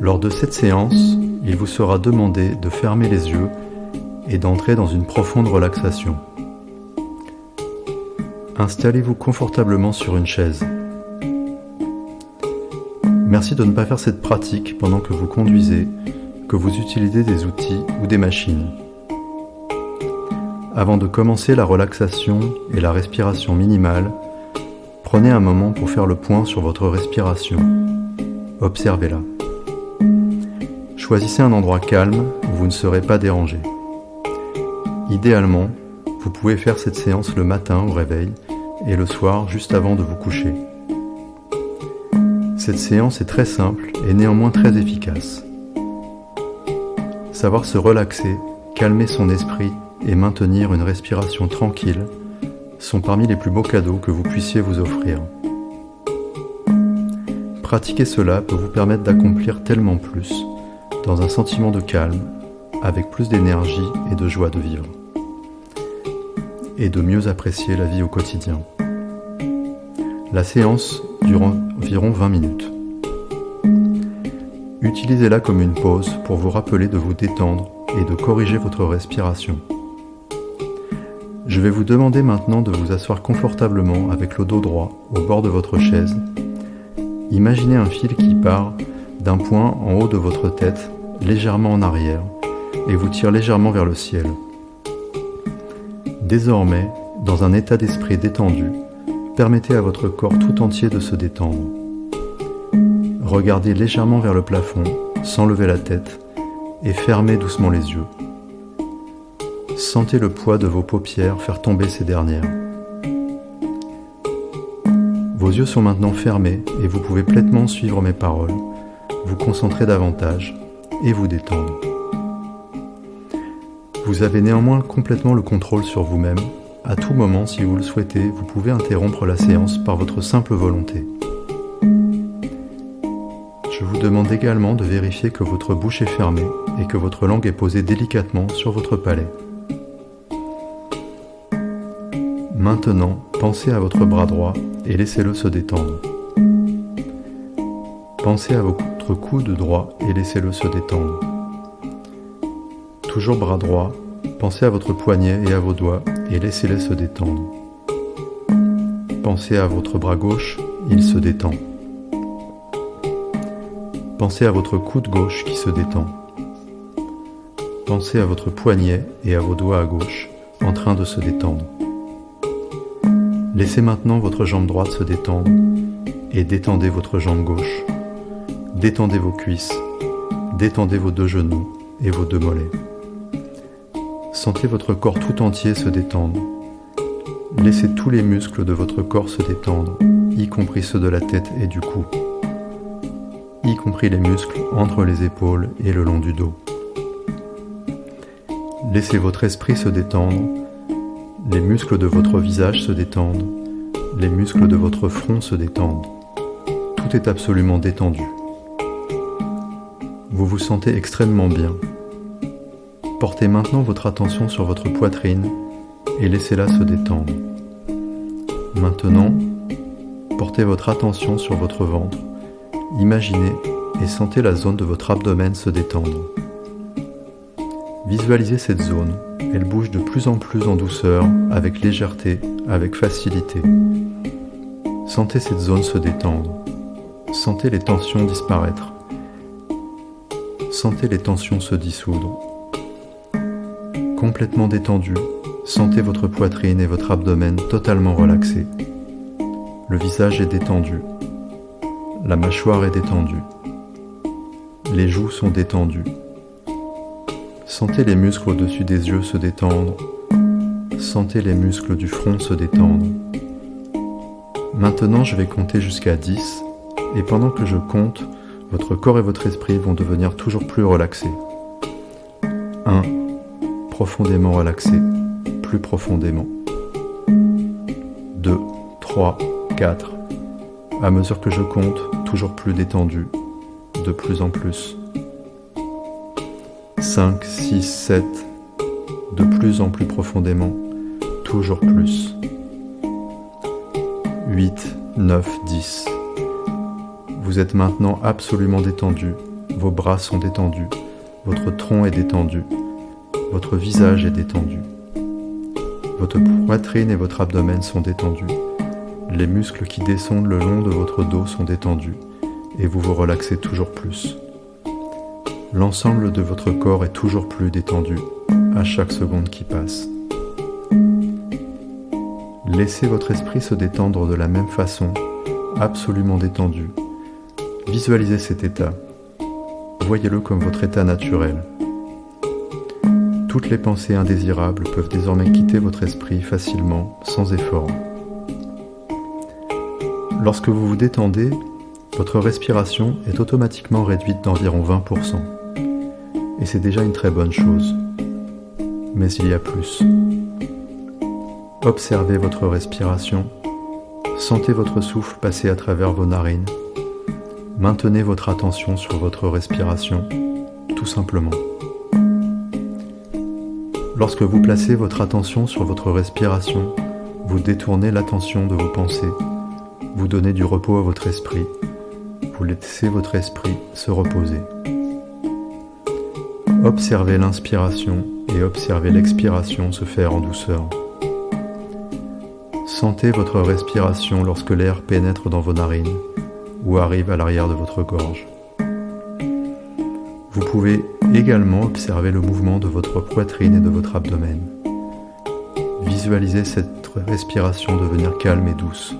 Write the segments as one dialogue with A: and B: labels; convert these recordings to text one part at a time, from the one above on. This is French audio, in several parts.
A: Lors de cette séance, il vous sera demandé de fermer les yeux et d'entrer dans une profonde relaxation. Installez-vous confortablement sur une chaise. Merci de ne pas faire cette pratique pendant que vous conduisez, que vous utilisez des outils ou des machines. Avant de commencer la relaxation et la respiration minimale, prenez un moment pour faire le point sur votre respiration. Observez-la. Choisissez un endroit calme où vous ne serez pas dérangé. Idéalement, vous pouvez faire cette séance le matin au réveil et le soir juste avant de vous coucher. Cette séance est très simple et néanmoins très efficace. Savoir se relaxer, calmer son esprit et maintenir une respiration tranquille sont parmi les plus beaux cadeaux que vous puissiez vous offrir. Pratiquer cela peut vous permettre d'accomplir tellement plus, dans un sentiment de calme, avec plus d'énergie et de joie de vivre, et de mieux apprécier la vie au quotidien. La séance dure environ 20 minutes. Utilisez-la comme une pause pour vous rappeler de vous détendre et de corriger votre respiration. Je vais vous demander maintenant de vous asseoir confortablement avec le dos droit au bord de votre chaise. Imaginez un fil qui part d'un point en haut de votre tête, légèrement en arrière, et vous tire légèrement vers le ciel. Désormais, dans un état d'esprit détendu, permettez à votre corps tout entier de se détendre. Regardez légèrement vers le plafond, sans lever la tête, et fermez doucement les yeux. Sentez le poids de vos paupières faire tomber ces dernières. Vos yeux sont maintenant fermés et vous pouvez pleinement suivre mes paroles, vous concentrer davantage et vous détendre. Vous avez néanmoins complètement le contrôle sur vous-même. À tout moment, si vous le souhaitez, vous pouvez interrompre la séance par votre simple volonté. Je vous demande également de vérifier que votre bouche est fermée et que votre langue est posée délicatement sur votre palais. Maintenant, pensez à votre bras droit et laissez-le se détendre. Pensez à votre coude droit et laissez-le se détendre. Toujours bras droit, pensez à votre poignet et à vos doigts et laissez-les se détendre. Pensez à votre bras gauche, il se détend. Pensez à votre coude gauche qui se détend. Pensez à votre poignet et à vos doigts à gauche en train de se détendre. Laissez maintenant votre jambe droite se détendre et détendez votre jambe gauche. Détendez vos cuisses, détendez vos deux genoux et vos deux mollets. Sentez votre corps tout entier se détendre. Laissez tous les muscles de votre corps se détendre, y compris ceux de la tête et du cou, y compris les muscles entre les épaules et le long du dos. Laissez votre esprit se détendre. Les muscles de votre visage se détendent, les muscles de votre front se détendent. Tout est absolument détendu. Vous vous sentez extrêmement bien. Portez maintenant votre attention sur votre poitrine et laissez-la se détendre. Maintenant, portez votre attention sur votre ventre. Imaginez et sentez la zone de votre abdomen se détendre. Visualisez cette zone. Elle bouge de plus en plus en douceur, avec légèreté, avec facilité. Sentez cette zone se détendre. Sentez les tensions disparaître. Sentez les tensions se dissoudre. Complètement détendu, sentez votre poitrine et votre abdomen totalement relaxés. Le visage est détendu. La mâchoire est détendue. Les joues sont détendues. Sentez les muscles au-dessus des yeux se détendre. Sentez les muscles du front se détendre. Maintenant, je vais compter jusqu'à 10 et pendant que je compte, votre corps et votre esprit vont devenir toujours plus relaxés. 1. Profondément relaxé, plus profondément. 2, 3, 4. À mesure que je compte, toujours plus détendu, de plus en plus. 5, 6, 7, de plus en plus profondément, toujours plus. 8, 9, 10. Vous êtes maintenant absolument détendu, vos bras sont détendus, votre tronc est détendu, votre visage est détendu. Votre poitrine et votre abdomen sont détendus. Les muscles qui descendent le long de votre dos sont détendus et vous vous relaxez toujours plus. L'ensemble de votre corps est toujours plus détendu à chaque seconde qui passe. Laissez votre esprit se détendre de la même façon, absolument détendu. Visualisez cet état. Voyez-le comme votre état naturel. Toutes les pensées indésirables peuvent désormais quitter votre esprit facilement, sans effort. Lorsque vous vous détendez, votre respiration est automatiquement réduite d'environ 20%. Et c'est déjà une très bonne chose. Mais il y a plus. Observez votre respiration, sentez votre souffle passer à travers vos narines. Maintenez votre attention sur votre respiration, tout simplement. Lorsque vous placez votre attention sur votre respiration, vous détournez l'attention de vos pensées, vous donnez du repos à votre esprit, vous laissez votre esprit se reposer. Observez l'inspiration et observez l'expiration se faire en douceur. Sentez votre respiration lorsque l'air pénètre dans vos narines ou arrive à l'arrière de votre gorge. Vous pouvez également observer le mouvement de votre poitrine et de votre abdomen. Visualisez cette respiration devenir calme et douce,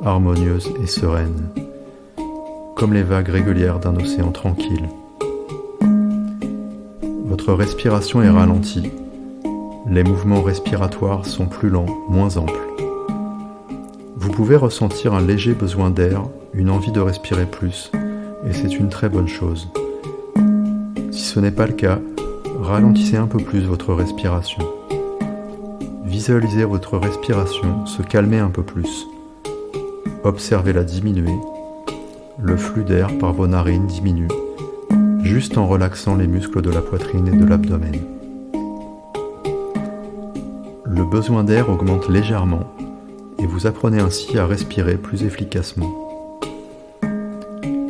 A: harmonieuse et sereine, comme les vagues régulières d'un océan tranquille. Votre respiration est ralentie. Les mouvements respiratoires sont plus lents, moins amples. Vous pouvez ressentir un léger besoin d'air, une envie de respirer plus, et c'est une très bonne chose. Si ce n'est pas le cas, ralentissez un peu plus votre respiration. Visualisez votre respiration se calmer un peu plus. Observez-la diminuer. Le flux d'air par vos narines diminue, juste en relaxant les muscles de la poitrine et de l'abdomen. Le besoin d'air augmente légèrement et vous apprenez ainsi à respirer plus efficacement.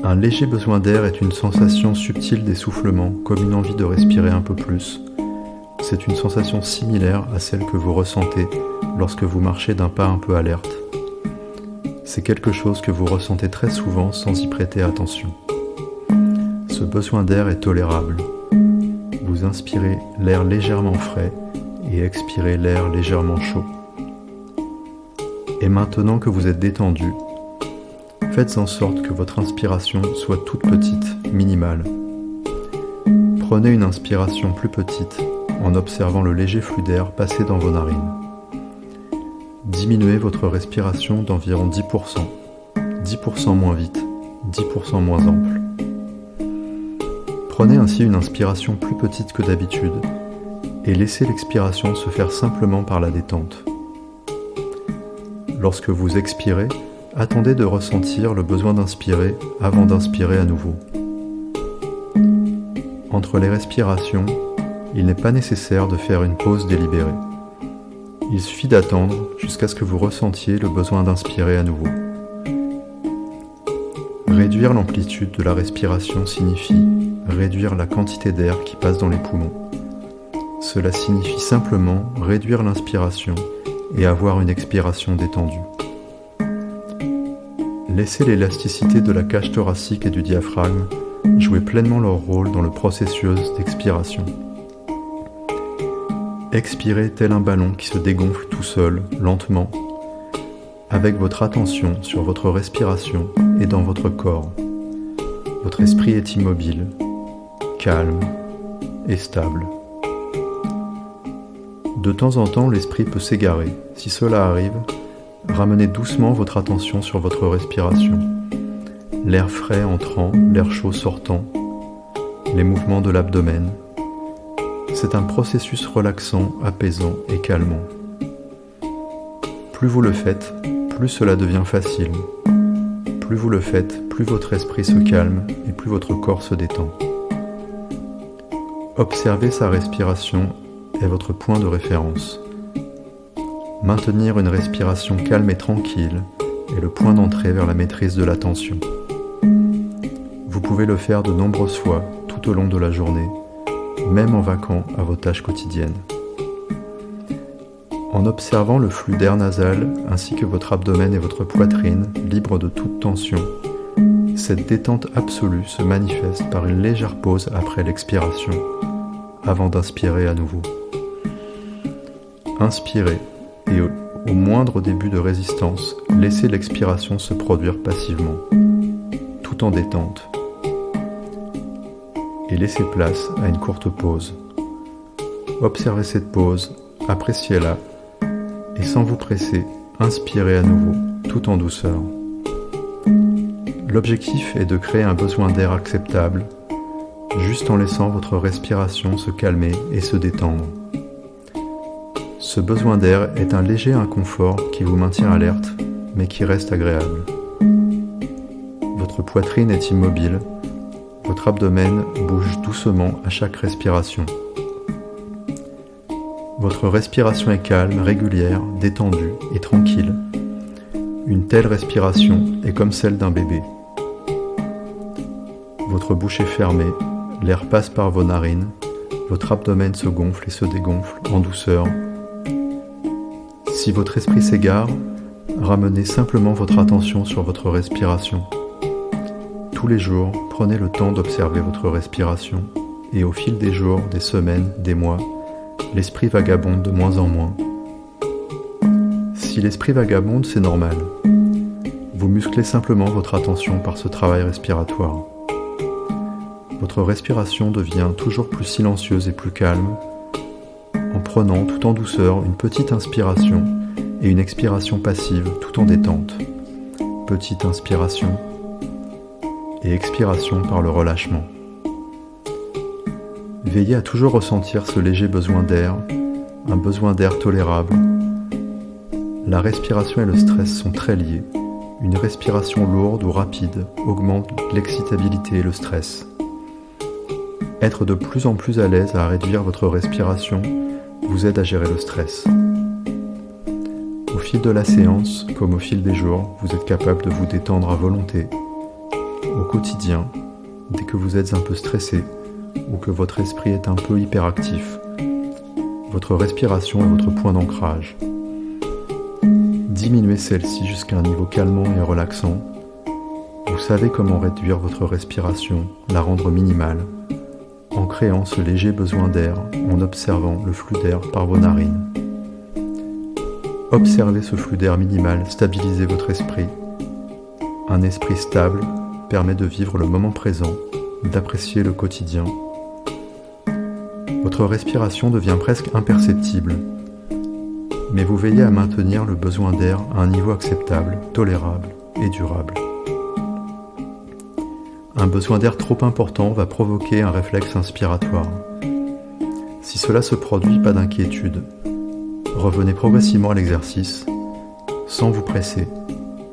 A: Un léger besoin d'air est une sensation subtile d'essoufflement, comme une envie de respirer un peu plus. C'est une sensation similaire à celle que vous ressentez lorsque vous marchez d'un pas un peu alerte. C'est quelque chose que vous ressentez très souvent sans y prêter attention. Ce besoin d'air est tolérable. Vous inspirez l'air légèrement frais et expirez l'air légèrement chaud. Et maintenant que vous êtes détendu, faites en sorte que votre inspiration soit toute petite, minimale. Prenez une inspiration plus petite en observant le léger flux d'air passer dans vos narines. Diminuez votre respiration d'environ 10%, 10% moins vite, 10% moins ample. Prenez ainsi une inspiration plus petite que d'habitude et laissez l'expiration se faire simplement par la détente. Lorsque vous expirez, attendez de ressentir le besoin d'inspirer avant d'inspirer à nouveau. Entre les respirations, il n'est pas nécessaire de faire une pause délibérée. Il suffit d'attendre jusqu'à ce que vous ressentiez le besoin d'inspirer à nouveau. Réduire l'amplitude de la respiration signifie réduire la quantité d'air qui passe dans les poumons. Cela signifie simplement réduire l'inspiration et avoir une expiration détendue. Laissez l'élasticité de la cage thoracique et du diaphragme jouer pleinement leur rôle dans le processus d'expiration. Expirez tel un ballon qui se dégonfle tout seul, lentement, avec votre attention sur votre respiration et dans votre corps. Votre esprit est immobile, calme et stable. De temps en temps, l'esprit peut s'égarer. Si cela arrive, ramenez doucement votre attention sur votre respiration. L'air frais entrant, l'air chaud sortant, les mouvements de l'abdomen. C'est un processus relaxant, apaisant et calmant. Plus vous le faites, plus cela devient facile. Plus vous le faites, plus votre esprit se calme et plus votre corps se détend. Observer sa respiration est votre point de référence. Maintenir une respiration calme et tranquille est le point d'entrée vers la maîtrise de l'attention. Vous Vous pouvez le faire de nombreuses fois tout au long de la journée, même en vaquant à vos tâches quotidiennes. En observant le flux d'air nasal ainsi que votre abdomen et votre poitrine libres de toute tension, cette détente absolue se manifeste par une légère pause après l'expiration, avant d'inspirer à nouveau. Inspirez et au moindre début de résistance, laissez l'expiration se produire passivement, tout en détente. Et laissez place à une courte pause. Observez cette pause, appréciez-la, et sans vous presser, inspirez à nouveau, tout en douceur. L'objectif est de créer un besoin d'air acceptable, juste en laissant votre respiration se calmer et se détendre. Ce besoin d'air est un léger inconfort qui vous maintient alerte, mais qui reste agréable. Votre poitrine est immobile, votre abdomen bouge doucement à chaque respiration. Votre respiration est calme, régulière, détendue et tranquille. Une telle respiration est comme celle d'un bébé. Votre bouche est fermée, l'air passe par vos narines, votre abdomen se gonfle et se dégonfle en douceur. Si votre esprit s'égare, ramenez simplement votre attention sur votre respiration. Tous les jours, prenez le temps d'observer votre respiration et au fil des jours, des semaines, des mois, l'esprit vagabonde de moins en moins. Si l'esprit vagabonde, c'est normal. Vous musclez simplement votre attention par ce travail respiratoire. Votre respiration devient toujours plus silencieuse et plus calme en prenant tout en douceur une petite inspiration et une expiration passive tout en détente. Petite inspiration et expiration par le relâchement. Veillez à toujours ressentir ce léger besoin d'air, un besoin d'air tolérable. La respiration et le stress sont très liés. Une respiration lourde ou rapide augmente l'excitabilité et le stress. Être de plus en plus à l'aise à réduire votre respiration vous aide à gérer le stress. Au fil de la séance, comme au fil des jours, vous êtes capable de vous détendre à volonté. Au quotidien, dès que vous êtes un peu stressé ou que votre esprit est un peu hyperactif, votre respiration est votre point d'ancrage. Diminuez celle-ci jusqu'à un niveau calmant et relaxant. Vous savez comment réduire votre respiration, la rendre minimale, en créant ce léger besoin d'air, en observant le flux d'air par vos narines. Observez ce flux d'air minimal stabiliser votre esprit. Un esprit stable permet de vivre le moment présent, d'apprécier le quotidien. Votre respiration devient presque imperceptible, mais vous veillez à maintenir le besoin d'air à un niveau acceptable, tolérable et durable. Un besoin d'air trop important va provoquer un réflexe inspiratoire. Si cela se produit, pas d'inquiétude. Revenez progressivement à l'exercice, sans vous presser.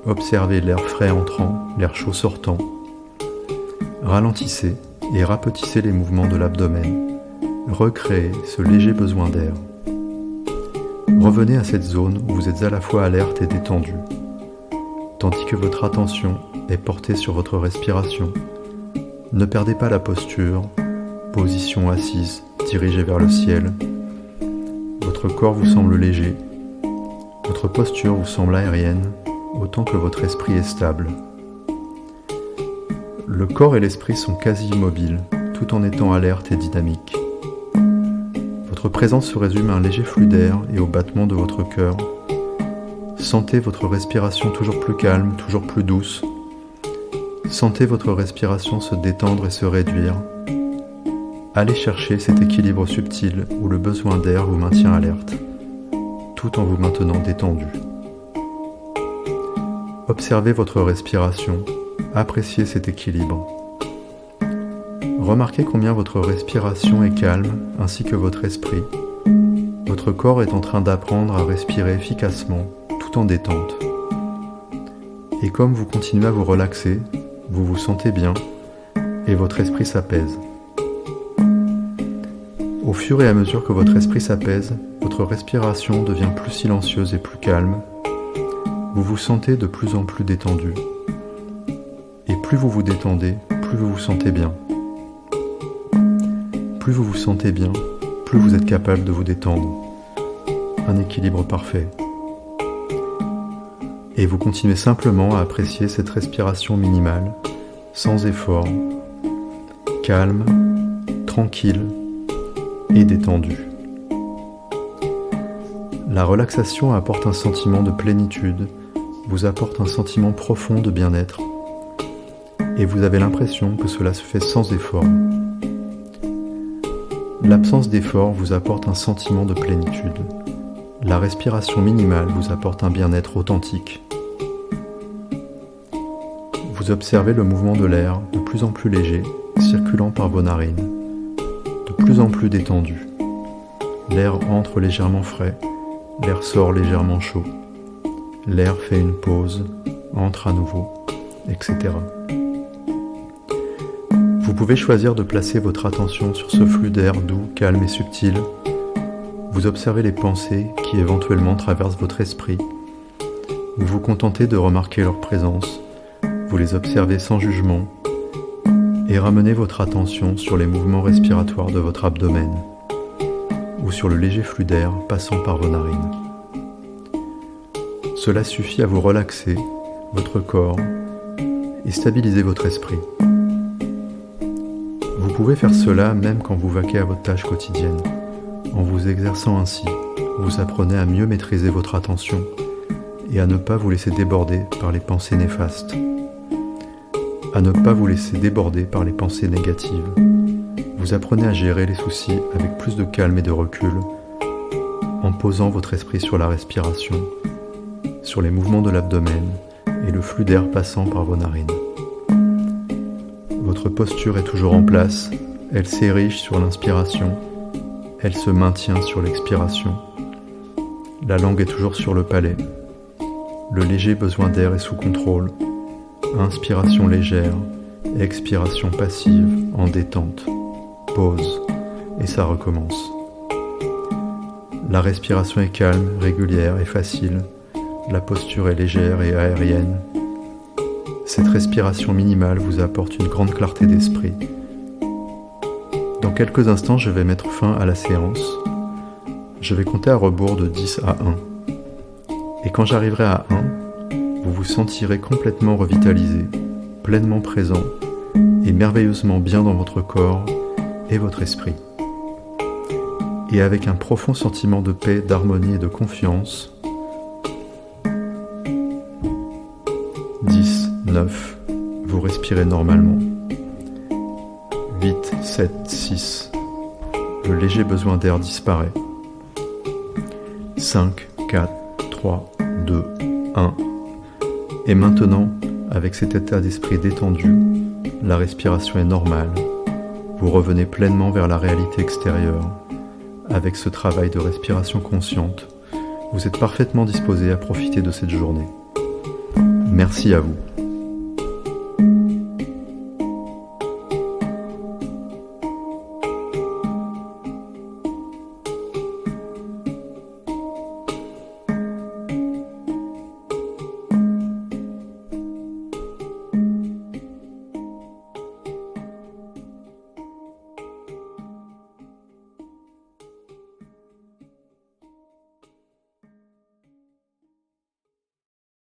A: Observez l'air frais entrant, l'air chaud sortant. Ralentissez et rapetissez les mouvements de l'abdomen. Recréez ce léger besoin d'air. Revenez à cette zone où vous êtes à la fois alerte et détendu, tandis que votre attention est portée sur votre respiration. Ne perdez pas la posture, position assise, dirigée vers le ciel. Votre corps vous semble léger, votre posture vous semble aérienne, autant que votre esprit est stable. Le corps et l'esprit sont quasi immobiles, tout en étant alertes et dynamiques. Votre présence se résume à un léger flux d'air et au battement de votre cœur. Sentez votre respiration toujours plus calme, toujours plus douce. Sentez votre respiration se détendre et se réduire. Allez chercher cet équilibre subtil où le besoin d'air vous maintient alerte, tout en vous maintenant détendu. Observez votre respiration, appréciez cet équilibre. Remarquez combien votre respiration est calme, ainsi que votre esprit. Votre corps est en train d'apprendre à respirer efficacement, tout en détente. Et comme vous continuez à vous relaxer, vous vous sentez bien et votre esprit s'apaise. Au fur et à mesure que votre esprit s'apaise, votre respiration devient plus silencieuse et plus calme. Vous vous sentez de plus en plus détendu. Et plus vous vous détendez, plus vous vous sentez bien. Plus vous vous sentez bien, plus vous êtes capable de vous détendre. Un équilibre parfait. Et vous continuez simplement à apprécier cette respiration minimale, sans effort, calme, tranquille et détendue. La relaxation apporte un sentiment de plénitude, vous apporte un sentiment profond de bien-être, et vous avez l'impression que cela se fait sans effort. L'absence d'effort vous apporte un sentiment de plénitude. La respiration minimale vous apporte un bien-être authentique. Vous observez le mouvement de l'air de plus en plus léger, circulant par vos narines, de plus en plus détendu. L'air entre légèrement frais, l'air sort légèrement chaud. L'air fait une pause, entre à nouveau, etc. Vous pouvez choisir de placer votre attention sur ce flux d'air doux, calme et subtil. Vous observez les pensées qui éventuellement traversent votre esprit. Vous vous contentez de remarquer leur présence. Vous les observez sans jugement et ramenez votre attention sur les mouvements respiratoires de votre abdomen ou sur le léger flux d'air passant par vos narines. Cela suffit à vous relaxer votre corps et stabiliser votre esprit. Vous pouvez faire cela même quand vous vaquez à votre tâche quotidienne. En vous exerçant ainsi, vous apprenez à mieux maîtriser votre attention et à ne pas vous laisser déborder par les pensées néfastes. À ne pas vous laisser déborder par les pensées négatives. Vous apprenez à gérer les soucis avec plus de calme et de recul en posant votre esprit sur la respiration, sur les mouvements de l'abdomen et le flux d'air passant par vos narines. Votre posture est toujours en place, elle s'érige sur l'inspiration, elle se maintient sur l'expiration. La langue est toujours sur le palais. Le léger besoin d'air est sous contrôle. Inspiration légère, expiration passive en détente. Pause et ça recommence. La respiration est calme, régulière et facile. La posture est légère et aérienne. Cette respiration minimale vous apporte une grande clarté d'esprit. Dans quelques instants, je vais mettre fin à la séance. Je vais compter à rebours de 10 à 1. Et quand j'arriverai à 1, vous vous sentirez complètement revitalisé, pleinement présent et merveilleusement bien dans votre corps et votre esprit. Et avec un profond sentiment de paix, d'harmonie et de confiance. 10, 9, vous respirez normalement. 8, 7, 6, le léger besoin d'air disparaît. 5, 4, 3, 2, 1. Et maintenant, avec cet état d'esprit détendu, la respiration est normale. Vous revenez pleinement vers la réalité extérieure. Avec ce travail de respiration consciente, vous êtes parfaitement disposé à profiter de cette journée. Merci à vous.